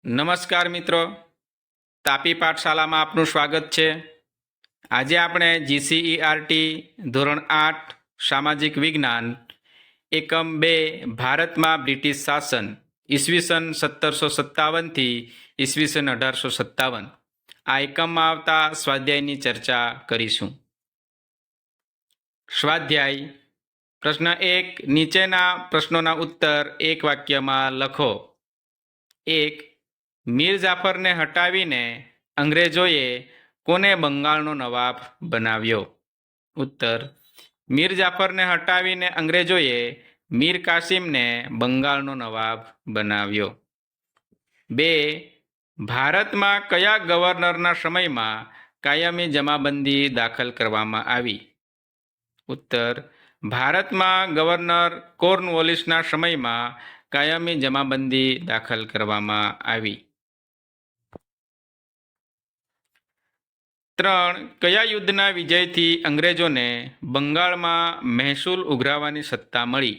નમસ્કાર મિત્રો, તાપી પાઠશાલામાં આપનું સ્વાગત છે. આજે આપણે GCERT ધોરણ 8 સામાજિક વિજ્ઞાન એકમ 2 ભારતમાં બ્રિટિશ શાસન ઈસવીસન 1757થી ઈસવીસન 1857 આ એકમમાં આવતા સ્વાધ્યાયની ચર્ચા કરીશું. સ્વાધ્યાય પ્રશ્ન 1. નીચેના પ્રશ્નોના ઉત્તર એક વાક્યમાં લખો. 1. મીર જાફરને હટાવીને અંગ્રેજોએ કોને બંગાળનો નવાબ બનાવ્યો? ઉત્તર. મીર જાફરને હટાવીને અંગ્રેજોએ મીર કાસિમને બંગાળનો નવાબ બનાવ્યો. 2. ભારતમાં કયા ગવર્નરના સમયમાં કાયમી જમાબંધી દાખલ કરવામાં આવી? ઉત્તર. ભારતમાં ગવર્નર કોર્નવોલિસના સમયમાં કાયમી જમાબંધી દાખલ કરવામાં આવી. 3. કયા યુદ્ધના વિજયથી અંગ્રેજોને બંગાળમાં મહેસૂલ ઉઘરાવવાની સત્તા મળી?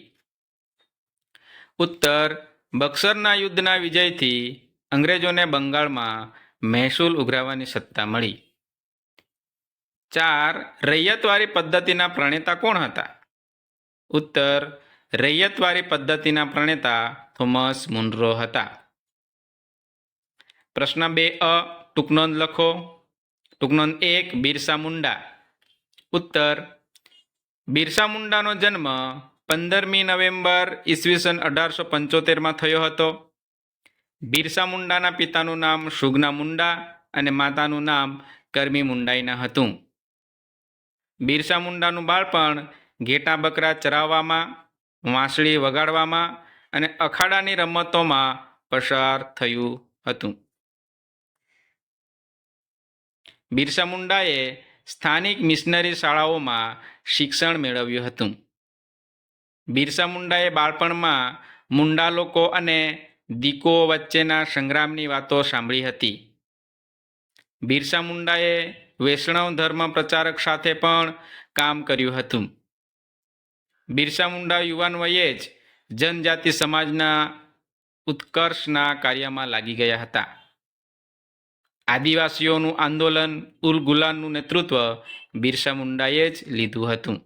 ઉત્તર. બક્સરના યુદ્ધના વિજયથી અંગ્રેજોને બંગાળમાં મહેસૂલ ઉઘરાવવાની સત્તા મળી. 4. રૈયતવારી પદ્ધતિના પ્રણેતા કોણ હતા? ઉત્તર. રૈયતવારી પદ્ધતિના પ્રણેતા થોમસ મુનરો હતા. પ્રશ્ન 2 ટૂંકનોંધ લખો. ટૂંકનોંધ 1. બિરસા મુંડા. ઉત્તર. બિરસા મુંડાનો જન્મ 15મી નવેમ્બર ઈસવીસન 1875માં થયો હતો. બિરસા મુંડાના પિતાનું નામ સુગના મુંડા અને માતાનું નામ કરમી મુંડાઈના હતું. બિરસા મુંડાનું બાળપણ ઘેટા બકરા ચરાવવામાં, વાંસળી વગાડવામાં અને અખાડાની રમતોમાં પસાર થયું હતું. બિરસા મુંડાએ સ્થાનિક મિશનરી શાળાઓમાં શિક્ષણ મેળવ્યું હતું. બિરસા મુંડાએ બાળપણમાં મુંડા લોકો અને દીકો વચ્ચેના સંગ્રામની વાતો સાંભળી હતી. બિરસા મુંડાએ વૈષ્ણવ ધર્મ પ્રચારક સાથે પણ કામ કર્યું હતું. બિરસા મુંડા યુવાન વયે જ જનજાતિ સમાજના ઉત્કર્ષના કાર્યમાં લાગી ગયા હતા. આદિવાસીઓનું આંદોલન ઉલ ગુલાનનું નેતૃત્વ બિરસા મુંડાએ જ લીધું હતું.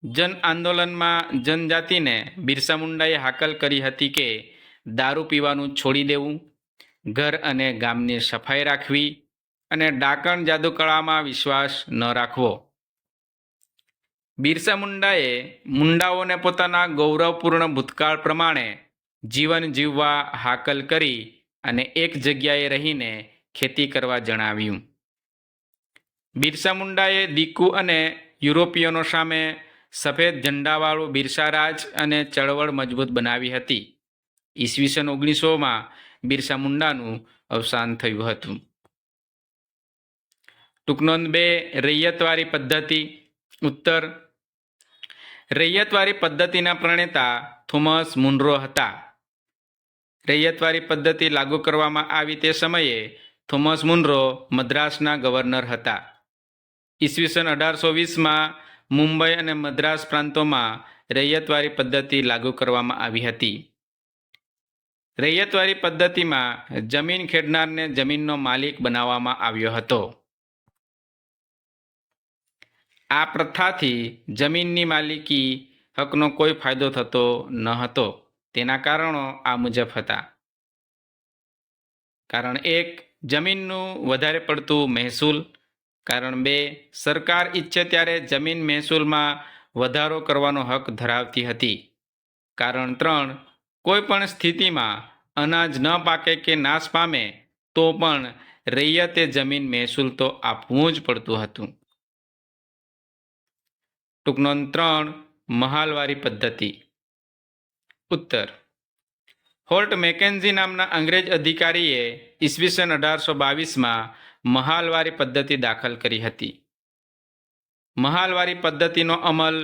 જન આંદોલનમાં જનજાતિને બિરસા મુંડાએ હાકલ કરી હતી કે દારૂ પીવાનું છોડી દેવું, ઘર અને ગામની સફાઈ રાખવી અને ડાકણ જાદુકળામાં વિશ્વાસ ન રાખવો. બિરસા મુંડાએ મુંડાઓને પોતાના ગૌરવપૂર્ણ ભૂતકાળ પ્રમાણે જીવન જીવવા હાકલ કરી અને એક જગ્યાએ રહીને ખેતી કરવા જણાવ્યું. બિરસા મુંડાએ દીકુ અને યુરોપિયનો સામે સફેદ ઝંડાવાળું બિરસા રાજ અને ચળવળ મજબૂત બનાવી હતી. ઈસવીસન 1900માં બિરસા મુંડાનું અવસાન થયું હતું. ટૂંકનોંધ 2. રૈયતવારી પદ્ધતિ. ઉત્તર. રૈયતવારી પદ્ધતિના પ્રણેતા થોમસ મુનરો હતા. રૈયતવારી પદ્ધતિ લાગુ કરવામાં આવી તે સમયે થોમસ મુનરો મદ્રાસના ગવર્નર હતા. ઈસવીસન 1820માં મુંબઈ અને મદ્રાસ પ્રાંતોમાં રૈયતવારી પદ્ધતિ લાગુ કરવામાં આવી હતી. રૈયતવારી પદ્ધતિમાં જમીન ખેડનારને જમીનનો માલિક બનાવવામાં આવ્યો હતો. આ પ્રથાથી જમીનની માલિકી હકનો કોઈ ફાયદો થતો ન હતો. તેના કારણો આ મુજબ હતા. કારણ 1. જમીનનું વધારે પડતું મહેસૂલ. કારણ 2. સરકાર ઈચ્છે ત્યારે જમીન મહેસૂલમાં વધારો કરવાનો હક ધરાવતી હતી. કારણ 3. કોઈ પણ સ્થિતિમાં અનાજ ન પાકે કે નાશ પામે તો પણ રૈયતે જમીન મહેસૂલ તો આપવું જ પડતું હતું. ટૂંકનોંધ 3. મહાલવારી પદ્ધતિ. ઉત્તર. હોલ્ટ મેકેન્ઝી નામના અંગ્રેજ અધિકારીએ ઈસવીસન 1822માં મહાલવારી પદ્ધતિ દાખલ કરી હતી. મહાલવારી પદ્ધતિનો અમલ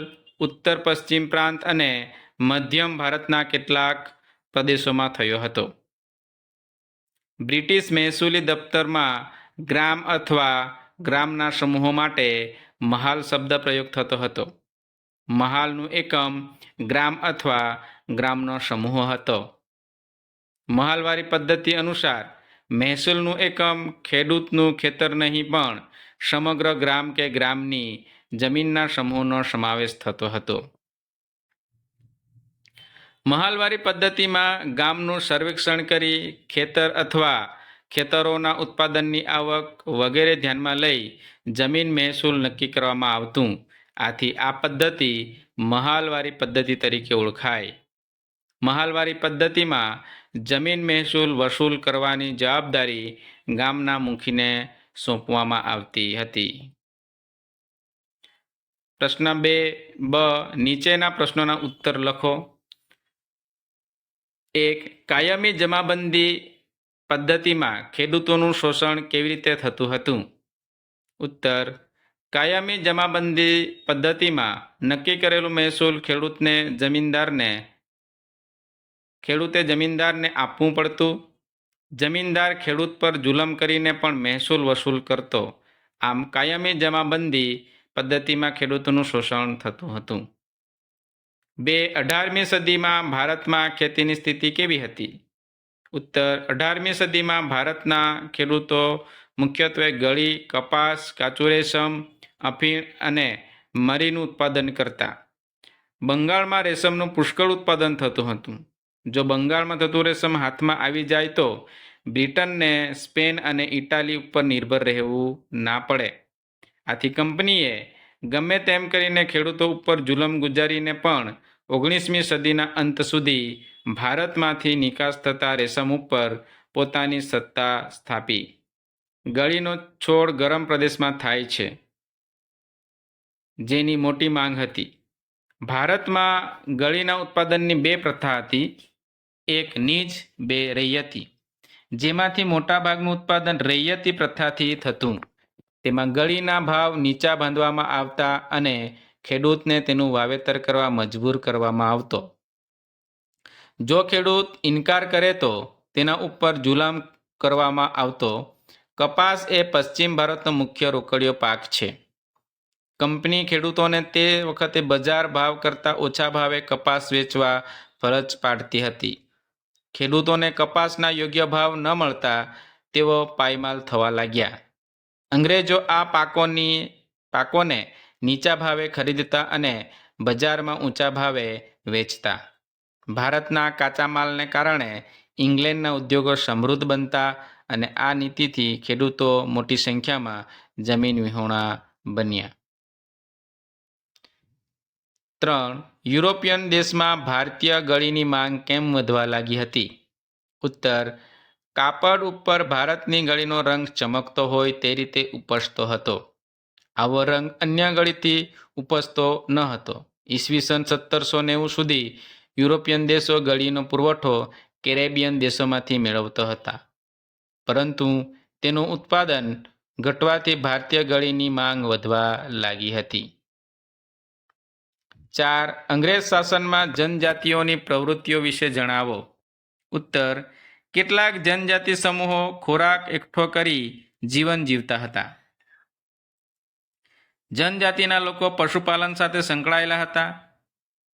ઉત્તર પશ્ચિમ પ્રાંત અને મધ્યમ ભારતના કેટલાક પ્રદેશોમાં થયો હતો. બ્રિટિશ મહેસૂલી દફતરમાં ગ્રામ અથવા ગ્રામના સમૂહો માટે મહાલ શબ્દ પ્રયોગ થતો હતો. મહાલનું એકમ ગ્રામ અથવા ગ્રામનો સમૂહ હતો. મહાલવારી પદ્ધતિ અનુસાર મહેસૂલનું એકમ ખેડૂતનું ખેતર નહીં પણ સમગ્ર ગ્રામ કે ગ્રામની જમીનના સમૂહનો સમાવેશ થતો હતો. મહાલવારી પદ્ધતિમાં ગામનું સર્વેક્ષણ કરી ખેતર અથવા ખેતરોના ઉત્પાદનની આવક વગેરે ધ્યાનમાં લઈ જમીન મહેસૂલ નક્કી કરવામાં આવતું. આથી આ પદ્ધતિ મહાલવારી પદ્ધતિ તરીકે ઓળખાય. મહાલવારી પદ્ધતિમાં જમીન મહેસૂલ વસૂલ કરવાની જવાબદારી ગામના મુખીને સોંપવામાં આવતી હતી. પ્રશ્ન 2 બ નીચેના પ્રશ્નોના ઉત્તર લખો. 1. કાયમી જમાબંધી પદ્ધતિમાં ખેડૂતોનું શોષણ કેવી રીતે થતું હતું? ઉત્તર: કાયમી જમાબંધી પદ્ધતિમાં નક્કી કરેલું મહેસૂલ ખેડૂતે જમીનદારને આપવું પડતું. જમીનદાર ખેડૂત પર જુલમ કરીને પણ મહેસૂલ વસૂલ કરતો. આમ કાયમી જમાબંધી પદ્ધતિમાં ખેડૂતોનું શોષણ થતું હતું. 2. 18મી સદીમાં ભારતમાં ખેતીની સ્થિતિ કેવી હતી? ઉત્તર: 18મી સદીમાં ભારતના ખેડૂતો મુખ્યત્વે ગળી, કપાસ, કાચું રેશમ, અફીણ અને મરીનું ઉત્પાદન કરતા. બંગાળમાં રેશમનું પુષ્કળ ઉત્પાદન થતું હતું. જો બંગાળમાં થતું રેશમ હાથમાં આવી જાય તો બ્રિટનને સ્પેન અને ઇટાલી ઉપર નિર્ભર રહેવું ના પડે. આથી કંપનીએ ગમે તેમ કરીને ખેડૂતો ઉપર જુલમ ગુજારીને પણ 19મી સદીના અંત સુધી ભારતમાંથી નિકાસ થતા રેશમ ઉપર પોતાની સત્તા સ્થાપી. ગળીનો છોડ ગરમ પ્રદેશમાં થાય છે, જેની મોટી માંગ હતી. ભારતમાં ગળીના ઉત્પાદનની 2 પ્રથા હતી. 1 નીજ, 2 રૈયતી. જેમાંથી મોટાભાગનું ઉત્પાદન રૈયતી પ્રથાથી થતું. તેમાં ગળીના ભાવ નીચા બાંધવામાં આવતા અને ખેડૂતને તેનું વાવેતર કરવા મજબૂર કરવામાં આવતો. જો ખેડૂત ઇનકાર કરે તો તેના ઉપર જુલમ કરવામાં આવતો. કપાસ એ પશ્ચિમ ભારતનો મુખ્ય રોકડિયો પાક છે. કંપની ખેડૂતોને તે વખતે બજાર ભાવ કરતાં ઓછા ભાવે કપાસ વેચવા ફરજ પાડતી હતી. ખેડૂતોને કપાસના યોગ્ય ભાવ ન મળતા તેઓ પાયમાલ થવા લાગ્યા. અંગ્રેજો આ પાકોને નીચા ભાવે ખરીદતા અને બજારમાં ઊંચા ભાવે વેચતા. ભારતના કાચા માલને કારણે ઇંગ્લેન્ડના ઉદ્યોગો સમૃદ્ધ બનતા અને આ નીતિથી ખેડૂતો મોટી સંખ્યામાં જમીન વિહોણા બન્યા. 3. યુરોપિયન દેશમાં ભારતીય ગળીની માંગ કેમ વધવા લાગી હતી? ઉત્તર: કાપડ ઉપર ભારતની ગળીનો રંગ ચમકતો હોય તે રીતે ઉપસતો હતો. આવો રંગ અન્ય ગળીથી ઉપસતો ન હતો. ઈસવીસન 1790 સુધી યુરોપિયન દેશો ગળીનો પુરવઠો કેરેબિયન દેશોમાંથી મેળવતા હતા, પરંતુ તેનું ઉત્પાદન ઘટવાથી ભારતીય ગળીની માંગ વધવા લાગી હતી. 4. અંગ્રેજ શાસનમાં જનજાતિઓની પ્રવૃત્તિઓ વિશે જણાવો. ઉત્તર: કેટલાક જનજાતિ સમૂહો ખોરાક એકઠો કરી જીવન જીવતા હતા. જનજાતિના લોકો પશુપાલન સાથે સંકળાયેલા હતા.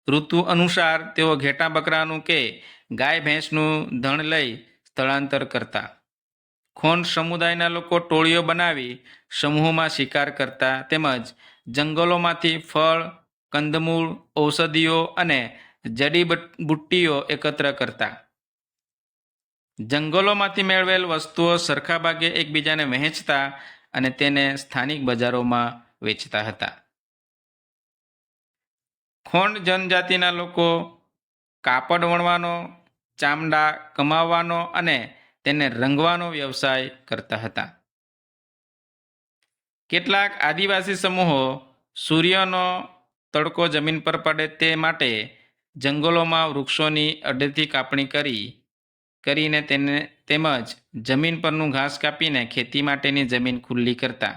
ઋતુ અનુસાર તેઓ ઘેટાં બકરાનું કે ગાય ભેંસનું ધણ લઈ સ્થળાંતર કરતા. ખોંડ સમુદાયના લોકો ટોળીઓ બનાવી સમૂહમાં શિકાર કરતા તેમજ જંગલોમાંથી ફળ, કંદમૂળ, ઔષધિઓ અને જડીબુટ્ટીઓ એકત્ર કરતા. જંગલોમાંથી મેળવેલ વસ્તુઓ સરખા ભાગે એકબીજાને વહેંચતા અને તેને સ્થાનિક બજારોમાં વેચતા હતા. ખોંડ જનજાતિના લોકો કાપડ વણવાનો, ચામડા કમાવવાનો અને તેને રંગવાનો વ્યવસાય કરતા હતા. કેટલાક આદિવાસી સમૂહો સૂર્યનો તડકો જમીન પર પડે તે માટે જંગલોમાં વૃક્ષોની અડધી કાપણી કરીને તેમજ જમીન પરનું ઘાસ કાપીને ખેતી માટેની જમીન ખુલ્લી કરતા.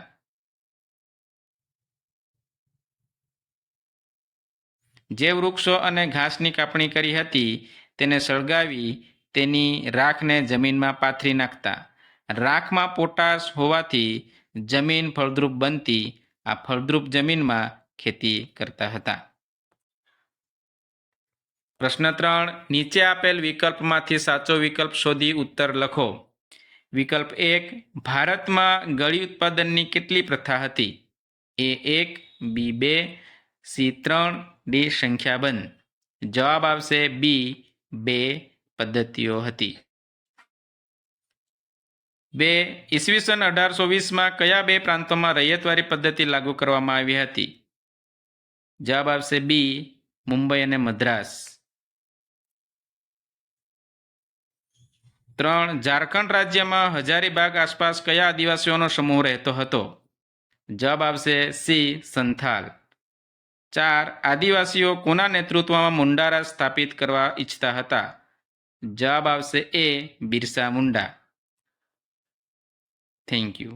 જે વૃક્ષો અને ઘાસની કાપણી કરી હતી તેને સળગાવી તેની રાખને જમીનમાં પાથરી નાખતા. રાખમાં પોટાશ હોવાથી જમીન ફળદ્રુપ બનતી. આ ફળદ્રુપ જમીનમાં ખેતી કરતા હતા. પ્રશ્ન 3, નીચે આપેલ વિકલ્પમાંથી સાચો વિકલ્પ શોધી ઉત્તર લખો. વિકલ્પ 1, ભારતમાં ગળી ઉત્પાદનની કેટલી પ્રથા હતી? A 1, B 2, C 3, D સંખ્યાબંધ. જવાબ આવશે B 2 પદ્ધતિઓ હતી. 2, ઈસવીસન 1820માં કયા બે પ્રાંતોમાં રૈયતવારી પદ્ધતિ લાગુ કરવામાં આવી હતી? જવાબ આવશે B, મુંબઈ અને મદ્રાસ. 3, ઝારખંડ રાજ્યમાં હજારીબાગ આસપાસ કયા આદિવાસીઓનો સમૂહ રહેતો હતો? જવાબ આવશે C, સંથાલ. 4, આદિવાસીઓ કોના નેતૃત્વમાં મુંડા રાજ સ્થાપિત કરવા ઈચ્છતા હતા? જવાબ આવશે A, Birsa Munda. Thank you.